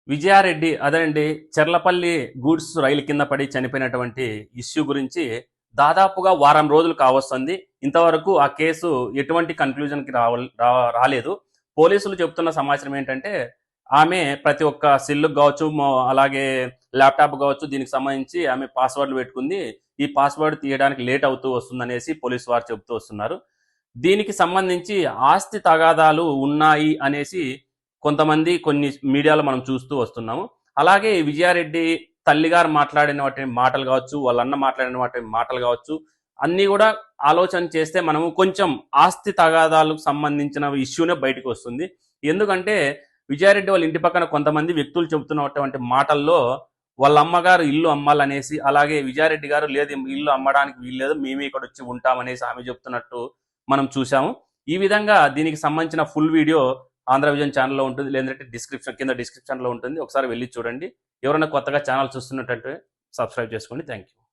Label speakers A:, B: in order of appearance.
A: విజయారెడ్డి అదేనండి. చెర్లపల్లి గూడ్స్ రైలు కింద పడి చనిపోయినటువంటి ఇష్యూ గురించి దాదాపుగా వారం రోజులు కావస్తుంది. ఇంతవరకు ఆ కేసు ఎటువంటి కన్క్లూజన్‌కి రాలేదు. పోలీసులు చెప్తున్న సమాచారం ఏంటంటే, ఆమె ప్రతి ఒక్క సెల్‌కి గావచ్చు, అలాగే ల్యాప్‌టాప్ గావచ్చు, దీనికి సంబంధించి ఆమె పాస్వర్డ్‌లు పెట్టుకుంది. ఈ పాస్వర్డ్ తీయడానికి లేట్ అవుతూ వస్తుందనేసి పోలీసు వారు చెబుతూ వస్తున్నారు. దీనికి సంబంధించి ఆస్తి తగాదాలు ఉన్నాయి అనేసి కొంతమంది కొన్ని మీడియాలో మనం చూస్తూ వస్తున్నాము. అలాగే విజయారెడ్డి తల్లిగారు మాట్లాడినటువంటి మాటలు కావచ్చు, వాళ్ళ అన్న మాట్లాడినటువంటి మాటలు కావచ్చు, అన్నీ కూడా ఆలోచన చేస్తే మనము కొంచెం ఆస్తి తగాదాలకు సంబంధించిన ఇష్యూనే బయటకు వస్తుంది. ఎందుకంటే విజయారెడ్డి వాళ్ళ ఇంటి పక్కన కొంతమంది వ్యక్తులు చెబుతున్నటువంటి మాటల్లో వాళ్ళ అమ్మగారు ఇల్లు అమ్మాలనేసి, అలాగే విజయారెడ్డి గారు లేదు ఇల్లు అమ్మడానికి వీల్లేదు, మేమే ఇక్కడ వచ్చి ఉంటామనేసి ఆమె చెప్తున్నట్టు మనం చూసాము. ఈ విధంగా దీనికి సంబంధించిన ఫుల్ వీడియో ఆంధ్రవిజన్ ఛానల్లో ఉంటుంది, లేదంటే డిస్క్రిప్షన్లో ఉంటుంది. ఒకసారి వెళ్ళి చూడండి. ఎవరైనా కొత్తగా ఛానల్ చూస్తున్నట్టు సబ్స్క్రైబ్ చేసుకోండి. Thank you.